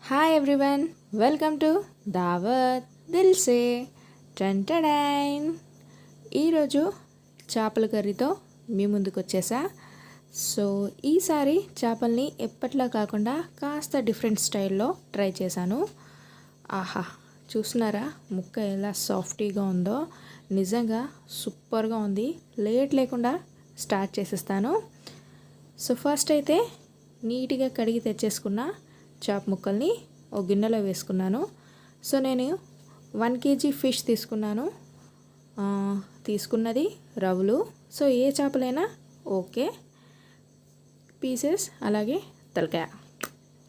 Hi everyone, welcome to దావత్ దిల్సే టంటడైన్. ఈరోజు చేపల కర్రీతో మీ ముందుకు వచ్చేసా. సో ఈసారి చేపల్ని ఎప్పట్లా కాకుండా కాస్త డిఫరెంట్ స్టైల్లో ట్రై చేశాను. ఆహా, చూస్తున్నారా ముక్క ఎలా సాఫ్టీగా ఉందో? నిజంగా సూపర్గా ఉంది. లేట్ లేకుండా స్టార్ట్ చేసేస్తాను. సో ఫస్ట్ అయితే నీట్గా కడిగి తెచ్చేసుకున్న చేప ముక్కల్ని ఒక గిన్నెలో వేసుకున్నాను. సో నేను 1 kg ఫిష్ తీసుకున్నాను. తీసుకున్నది రవ్వులు. సో ఏ చేపలైనా ఓకే. పీసెస్ అలాగే తలకాయ.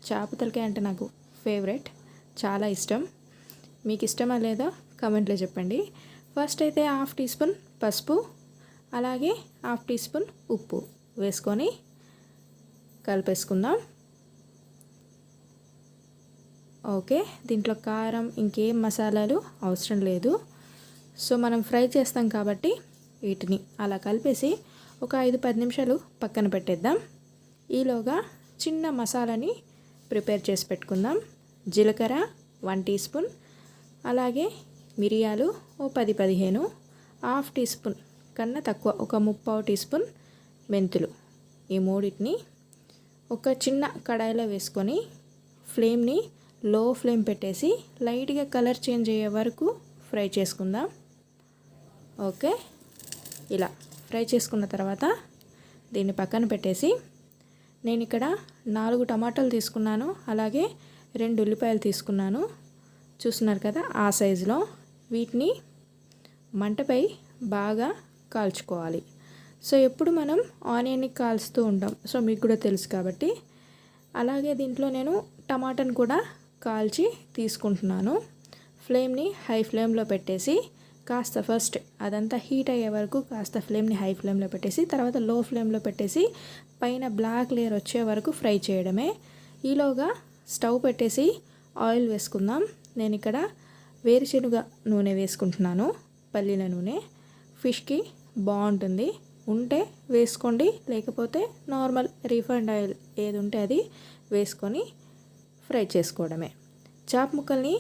చేప తలకాయ అంటే నాకు ఫేవరెట్, చాలా ఇష్టం. మీకు ఇష్టమా లేదా కామెంట్లో చెప్పండి. ఫస్ట్ అయితే 1/2 టీ స్పూన్ పసుపు అలాగే 1/2 టీ స్పూన్ ఉప్పు వేసుకొని కలిపేసుకుందాం. ఓకే, దీంట్లో కారం ఇంకేం మసాలాలు అవసరం లేదు. సో మనం ఫ్రై చేస్తాం కాబట్టి వీటిని అలా కలిపేసి ఒక 5-10 నిమిషాలు పక్కన పెట్టేద్దాం. ఈలోగా చిన్న మసాలాని ప్రిపేర్ చేసి పెట్టుకుందాం. జీలకర్ర 1 టీ స్పూన్, అలాగే మిరియాలు ఓ 10-15, 1/2 టీ స్పూన్ కన్నా తక్కువ ఒక 3/4 టీ స్పూన్ మెంతులు. ఈ మూడింటిని ఒక చిన్న కడాయిలో వేసుకొని ఫ్లేమ్ని లో ఫ్లేమ్ పెట్టేసి లైట్గా కలర్ చేంజ్ అయ్యే వరకు ఫ్రై చేసుకుందాం. ఓకే, ఇలా ఫ్రై చేసుకున్న తర్వాత దీన్ని పక్కన పెట్టేసి నేను ఇక్కడ 4 టమాటాలు తీసుకున్నాను, అలాగే 2 ఉల్లిపాయలు తీసుకున్నాను. చూస్తున్నారు కదా ఆ సైజులో. వీటిని మంటపై బాగా కాల్చుకోవాలి. సో ఎప్పుడు మనం ఆనియన్ని కాల్చుతూ ఉంటాం, సో మీకు కూడా తెలుసు కాబట్టి. అలాగే దీంట్లో నేను టమాటాను కూడా కాల్చి తీసుకుంటున్నాను. ఫ్లేమ్ని హై ఫ్లేమ్లో పెట్టేసి కాస్త ఫస్ట్ అదంతా హీట్ అయ్యే వరకు కాస్త ఫ్లేమ్ని హై ఫ్లేమ్లో పెట్టేసి తర్వాత లో ఫ్లేమ్లో పెట్టేసి పైన బ్లాక్ లేయర్ వచ్చే వరకు ఫ్రై చేయడమే. ఈలోగా స్టవ్ పెట్టేసి ఆయిల్ వేసుకుందాం. నేను ఇక్కడ వేరుశనగ నూనె వేసుకుంటున్నాను, పల్లీల నూనె. ఫిష్కి బాగుంటుంది, ఉంటే వేసుకోండి, లేకపోతే నార్మల్ రీఫైండ్ ఆయిల్ ఏది ఉంటే అది వేసుకొని ఫ్రై చేసుకోవడమే. చేప ముక్కల్ని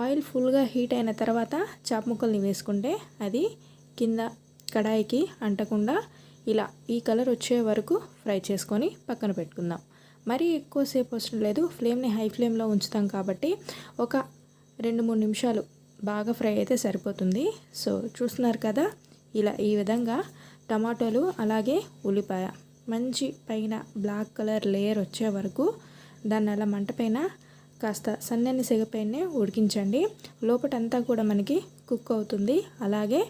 ఆయిల్ ఫుల్గా హీట్ అయిన తర్వాత చేప ముక్కల్ని వేసుకుంటే అది కింద కడాయికి అంటకుండా ఇలా ఈ కలర్ వచ్చే వరకు ఫ్రై చేసుకొని పక్కన పెట్టుకుందాం. మరీ ఎక్కువసేపు అవసరం లేదు, ఫ్లేమ్ని హై ఫ్లేమ్లో ఉంచుతాం కాబట్టి ఒక 2-3 నిమిషాలు బాగా ఫ్రై అయితే సరిపోతుంది. సో చూస్తున్నారు కదా, ఇలా ఈ విధంగా టమాటోలు అలాగే ఉల్లిపాయ మంచి పైన బ్లాక్ కలర్ లేయర్ వచ్చే వరకు దాన్ని అలా మంట పైన కాస్త సన్నని సెగపైనే ఉడికించండి. లోపటంతా కూడా మనకి కుక్ అవుతుంది. అలాగే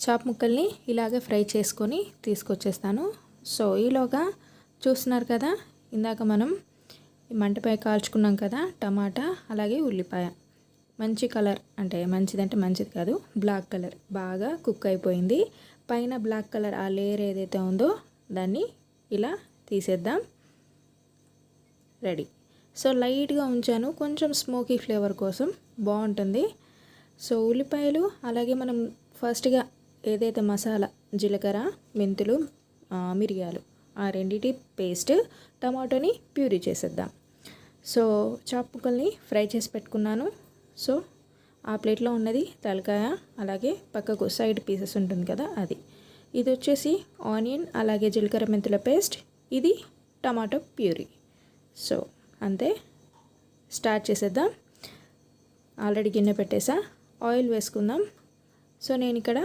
చేప ముక్కల్ని ఇలాగే ఫ్రై చేసుకొని తీసుకొచ్చేస్తాను. సో ఈలోగా చూస్తున్నారు కదా, ఇందాక మనం మంటపై కాల్చుకున్నాం కదా టమాటా అలాగే ఉల్లిపాయ. మంచి కలర్, అంటే మంచిదంటే మంచిది కాదు, బ్లాక్ కలర్ బాగా కుక్ అయిపోయింది. పైన బ్లాక్ కలర్ ఆ లేయర్ ఏదైతే ఉందో దాన్ని ఇలా తీసేద్దాం. రెడీ. సో లైట్గా ఉంచాను, కొంచెం స్మోకీ ఫ్లేవర్ కోసం బాగుంటుంది. సో ఉల్లిపాయలు అలాగే మనం ఫస్ట్గా ఏదైతే మసాలా జీలకర్ర మెంతులు మిరియాలు ఆ రెండిటి పేస్ట్ టమాటోని ప్యూరీ చేసేద్దాం. సో చేప ముక్కల్ని ఫ్రై చేసి పెట్టుకున్నాను. సో ఆ ప్లేట్లో ఉన్నది తలకాయ, అలాగే పక్కకు సైడ్ పీసెస్ ఉంటుంది కదా అది. ఇది వచ్చేసి ఆనియన్ అలాగే జీలకర్ర మెంతుల పేస్ట్, ఇది టమాటో ప్యూరీ. సో అంతే, స్టార్ట్ చేసేద్దాం. ఆల్రెడీ గిన్నె పెట్టేసా, ఆయిల్ వేసుకుందాం. సో నేను ఇక్కడ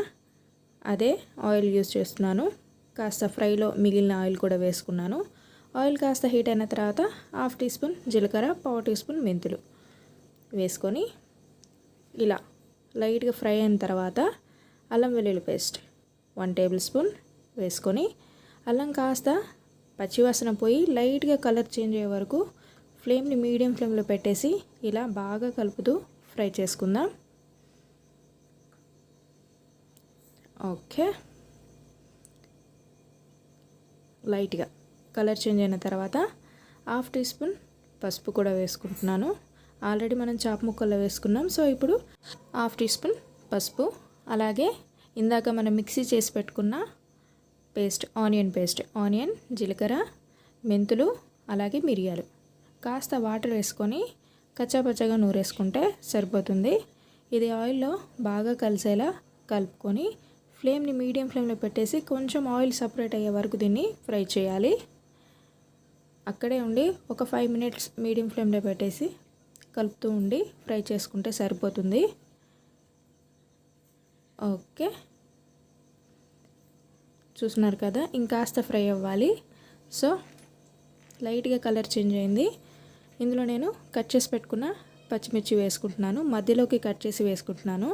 అదే ఆయిల్ యూస్ చేస్తున్నాను. కాస్త ఫ్రైలో మిగిలిన ఆయిల్ కూడా వేసుకున్నాను. ఆయిల్ కాస్త హీట్ అయిన తర్వాత 1/2 టీ స్పూన్ జీలకర్ర, 1/4 టీ స్పూన్ మెంతులు వేసుకొని ఇలా లైట్గా ఫ్రై అయిన తర్వాత అల్లం వెల్లుల్లి పేస్ట్ 1 టేబుల్ స్పూన్ వేసుకొని అల్లం కాస్త పచ్చివాసన పోయి లైట్గా కలర్ చేంజ్ అయ్యే వరకు ఫ్లేమ్ని మీడియం ఫ్లేమ్లో పెట్టేసి ఇలా బాగా కలుపుతూ ఫ్రై చేసుకుందాం. ఓకే, లైట్గా కలర్ చేంజ్ అయిన తర్వాత 1/2 టీ స్పూన్ పసుపు కూడా వేసుకుంటున్నాను. ఆల్రెడీ మనం చేప ముక్కల్లో వేసుకున్నాం. సో ఇప్పుడు 1/2 టీ స్పూన్ పసుపు, అలాగే ఇందాక మనం మిక్సీ చేసి పెట్టుకున్న పేస్ట్, ఆనియన్ పేస్ట్, ఆనియన్ జీలకర్ర మెంతులు అలాగే మిరియాలు కాస్త వాటర్ వేసుకొని కచ్చాపచ్చాగా నూరేసుకుంటే సరిపోతుంది. ఇది ఆయిల్లో బాగా కలిసేలా కలుపుకొని ఫ్లేమ్ని మీడియం ఫ్లేమ్లో పెట్టేసి కొంచెం ఆయిల్ సపరేట్ అయ్యే వరకు దీన్ని ఫ్రై చేయాలి. అక్కడే ఉండి ఒక 5 మినిట్స్ మీడియం ఫ్లేమ్లో పెట్టేసి కలుపుతూ ఉండి ఫ్రై చేసుకుంటే సరిపోతుంది. ఓకే, చూస్తున్నారు కదా, ఇంకాస్త ఫ్రై అవ్వాలి. సో లైట్గా కలర్ చేంజ్ అయింది. ఇందులో నేను కట్ చేసి పెట్టుకున్న పచ్చిమిర్చి వేసుకుంటున్నాను. మధ్యలోకి కట్ చేసి వేసుకుంటున్నాను.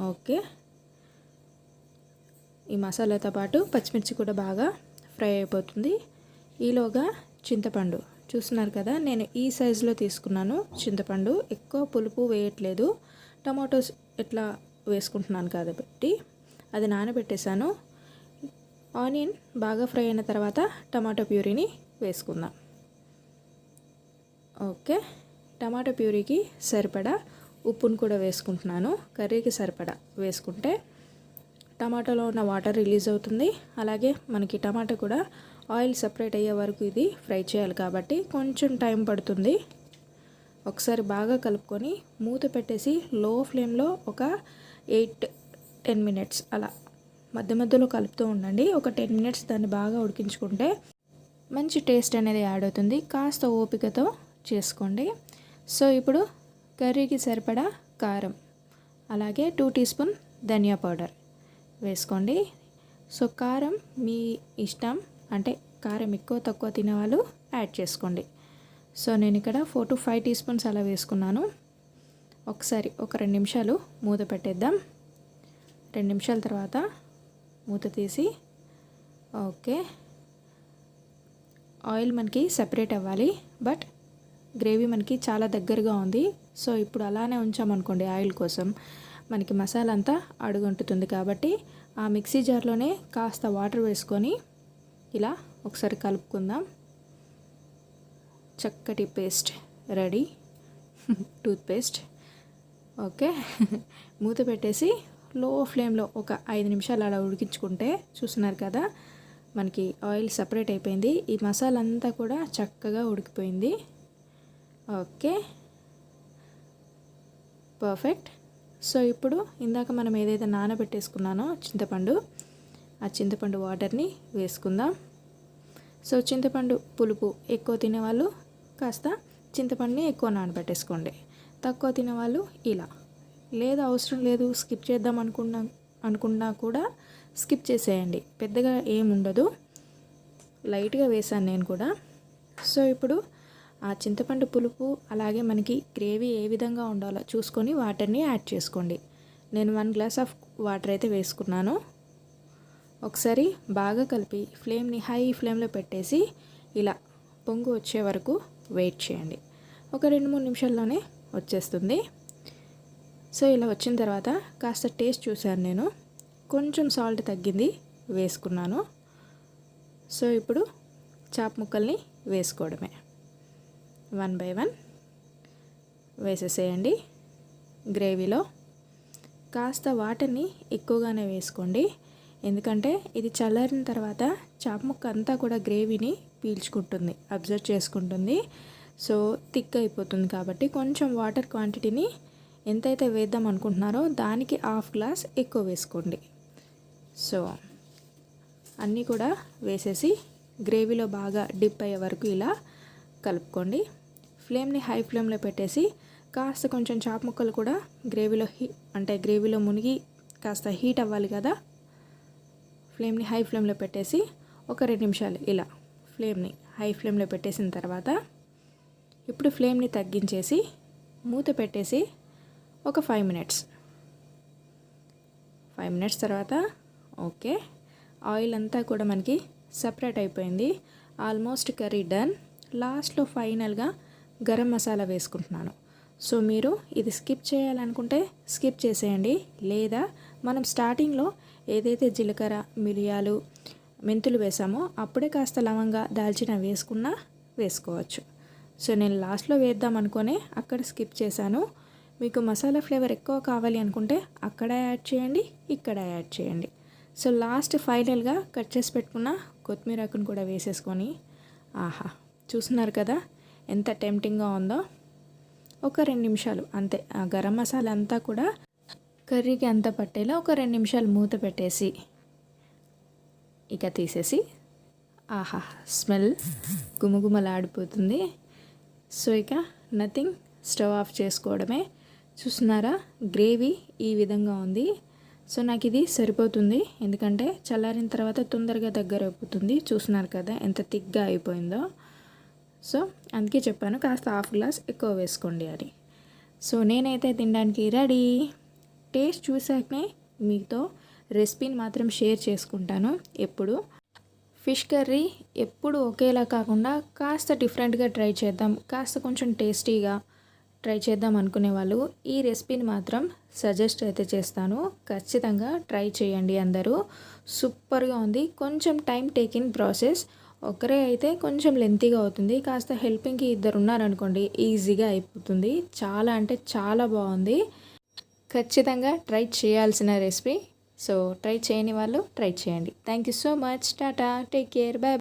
ఓకే, ఈ మసాలాతో పాటు పచ్చిమిర్చి కూడా బాగా ఫ్రై అయిపోతుంది. ఈలోగా చింతపండు చూస్తున్నారు కదా, నేను ఈ సైజులో తీసుకున్నాను చింతపండు. ఎక్కువ పులుపు వేయట్లేదు, టమాటోస్ ఎట్లా వేసుకుంటున్నాను కాబట్టి అది నానబెట్టేశాను. ఆనియన్ బాగా ఫ్రై అయిన తర్వాత టమాటో ప్యూరీని వేసుకుందాం. ఓకే, టమాటో ప్యూరీకి సరిపడా ఉప్పును కూడా వేసుకుంటున్నాను. కర్రీకి సరిపడా వేసుకుంటే టమాటాలో ఉన్న వాటర్ రిలీజ్ అవుతుంది. అలాగే మనకి టమాటా కూడా ఆయిల్ సపరేట్ అయ్యే వరకు ఇది ఫ్రై చేయాలి కాబట్టి కొంచెం టైం పడుతుంది. ఒకసారి బాగా కలుపుకొని మూత పెట్టేసి లో ఫ్లేమ్లో ఒక 8-10 మినిట్స్ అలా మధ్య మధ్యలో కలుపుతూ ఉండండి. ఒక 10 మినిట్స్ దాన్ని బాగా ఉడికించుకుంటే మంచి టేస్ట్ అనేది యాడ్ అవుతుంది. కాస్త ఓపికతో చేసుకోండి. సో ఇప్పుడు కర్రీకి సరిపడా కారం, అలాగే 2 టీ స్పూన్ ధనియా పౌడర్ వేసుకోండి. సో కారం మీ ఇష్టం, అంటే కారం ఎక్కువ తక్కువ తినేవాళ్ళు యాడ్ చేసుకోండి. సో నేను ఇక్కడ 4 to 5 టీ స్పూన్స్ అలా వేసుకున్నాను. ఒకసారి ఒక 2 నిమిషాలు మూత పెట్టేద్దాం. 2 నిమిషాల తర్వాత మూత తీసి, ఓకే, ఆయిల్ మనకి సెపరేట్ అవ్వాలి. బట్ గ్రేవీ మనకి చాలా దగ్గరగా ఉంది. సో ఇప్పుడు అలానే ఉంచామనుకోండి, ఆయిల్ కోసం మనకి మసాలా అంతా అడుగంటుతుంది. కాబట్టి ఆ మిక్సీ జార్లోనే కాస్త వాటర్ వేసుకొని ఇలా ఒకసారి కలుపుకుందాం. చక్కటి పేస్ట్ రెడీ, టూత్పేస్ట్. ఓకే, మూత పెట్టేసి లో ఫ్లేమ్లో ఒక 5 నిమిషాలు అలా ఉడికించుకుంటే చూస్తున్నారు కదా, మనకి ఆయిల్ సపరేట్ అయిపోయింది. ఈ మసాలా అంతా కూడా చక్కగా ఉడికిపోయింది. Okay, perfect. సో ఇప్పుడు ఇందాక మనం ఏదైతే నానబెట్టేసుకున్నానో చింతపండు, ఆ చింతపండు వాటర్ని వేసుకుందాం. సో చింతపండు పులుపు ఎక్కువ తినేవాళ్ళు కాస్త చింతపండుని ఎక్కువ నానబెట్టేసుకోండి. తక్కువ తినేవాళ్ళు ఇలా, లేదా అవసరం లేదు స్కిప్ చేద్దాం అనుకున్నా కూడా స్కిప్ చేసేయండి. పెద్దగా ఏముండదు, లైట్గా వేసాను నేను కూడా. సో ఇప్పుడు ఆ చింతపండు పులుపు అలాగే మనకి గ్రేవీ ఏ విధంగా ఉండాలో చూసుకొని వాటర్ని యాడ్ చేసుకోండి. నేను 1 గ్లాస్ ఆఫ్ వాటర్ అయితే వేసుకున్నాను. ఒకసారి బాగా కలిపి ఫ్లేమ్ని హై ఫ్లేమ్లో పెట్టేసి ఇలా పొంగు వచ్చే వరకు వెయిట్ చేయండి. ఒక 2-3 నిమిషాల్లోనే వచ్చేస్తుంది. సో ఇలా వచ్చిన తర్వాత కాస్త టేస్ట్ చూశాను నేను, కొంచెం సాల్ట్ తగ్గింది వేసుకున్నాను. సో ఇప్పుడు చాప్ ముక్కల్ని వేసుకోవడమే, 1 by 1 వేసేసేయండి. గ్రేవీలో కాస్త వాటర్ని ఎక్కువగానే వేసుకోండి, ఎందుకంటే ఇది చల్లారిన తర్వాత చాప్ ముక్క అంతా కూడా గ్రేవీని పీల్చుకుంటుంది, అబ్జర్వ్ చేసుకుంటుంది. సో థిక్ అయిపోతుంది కాబట్టి కొంచెం వాటర్ క్వాంటిటీని ఎంతైతే వేద్దాం అనుకుంటున్నారో దానికి 1/2 గ్లాస్ ఎక్కువ వేసుకోండి. సో అన్నీ కూడా వేసేసి గ్రేవీలో బాగా డిప్ అయ్యే వరకు ఇలా కలుపుకోండి. ఫ్లేమ్ని హై ఫ్లేమ్లో పెట్టేసి కాస్త కొంచెం చాప్ ముక్కలు కూడా గ్రేవీలో మునిగి కాస్త హీట్ అవ్వాలి కదా. ఫ్లేమ్ని హై ఫ్లేమ్లో పెట్టేసి ఒక 2 నిమిషాలు ఇలా ఫ్లేమ్ని హై ఫ్లేమ్లో పెట్టేసిన తర్వాత ఇప్పుడు ఫ్లేమ్ని తగ్గించేసి మూత పెట్టేసి ఒక 5 మినిట్స్ తర్వాత ఓకే, ఆయిల్ అంతా కూడా మనకి సపరేట్ అయిపోయింది. Almost curry done. లాస్ట్లో ఫైనల్గా గరం మసాలా వేసుకుంటున్నాను. సో మీరు ఇది స్కిప్ చేయాలనుకుంటే స్కిప్ చేసేయండి, లేదా మనం స్టార్టింగ్లో ఏదైతే జీలకర్ర, మిరియాలు, మెంతులు వేసామో అప్పుడే కాస్త లవంగా, దాల్చిన వేసుకున్నా వేసుకోవచ్చు. సో నేను లాస్ట్లో వేద్దాం అనుకునే అక్కడ స్కిప్ చేశాను. మీకు మసాలా ఫ్లేవర్ ఎక్కువ కావాలి అనుకుంటే అక్కడ యాడ్ చేయండి, ఇక్కడ యాడ్ చేయండి. సో లాస్ట్ ఫైనల్గా కట్ చేసి పెట్టుకున్న కొత్తిమీర ఆకును కూడా వేసేసుకొని, ఆహా, చూస్తున్నారు కదా ఎంత టెంప్టింగ్గా ఉందో. ఒక 2 నిమిషాలు అంతే. ఆ గరం మసాలా అంతా కూడా కర్రీకి అంతా పట్టేలా ఒక 2 నిమిషాలు మూత పెట్టేసి ఇక తీసేసి, ఆహా స్మెల్ గుమగుమలాడిపోతుంది. సో ఇక నథింగ్, స్టవ్ ఆఫ్ చేసుకోవడమే. చూస్తున్నారా గ్రేవీ ఈ విధంగా ఉంది. సో నాకు ఇది సరిపోతుంది, ఎందుకంటే చల్లారిన తర్వాత తొందరగా దగ్గర అయిపోతుంది. చూస్తున్నారు కదా ఎంత థిక్గా అయిపోయిందో. సో అందుకే చెప్పాను కాస్త హాఫ్ గ్లాస్ ఎక్కువ వేసుకోండి అని. సో నేనైతే తినడానికి రెడీ. టేస్ట్ చూసాకనే మీతో రెసిపీని మాత్రం షేర్ చేసుకుంటాను. ఎప్పుడు ఫిష్ కర్రీ ఎప్పుడు ఒకేలా కాకుండా కాస్త డిఫరెంట్గా ట్రై చేద్దాం, కాస్త కొంచెం టేస్టీగా ట్రై చేద్దాం అనుకునే వాళ్ళు ఈ రెసిపీని మాత్రం సజెస్ట్ అయితే చేస్తాను. ఖచ్చితంగా ట్రై చేయండి అందరూ. సూపర్గా ఉంది. కొంచెం టైం టేకింగ్ ప్రాసెస్. ఒకరే అయితే కొంచెం లెంతీగా అవుతుంది. కాస్త హెల్పింగ్కి 2 ఉన్నారనుకోండి ఈజీగా అయిపోతుంది. చాలా అంటే చాలా బాగుంది. ఖచ్చితంగా ట్రై చేయాల్సిన రెసిపీ. సో ట్రై చేయని వాళ్ళు ట్రై చేయండి. Thank you so much. Tata, take care, by.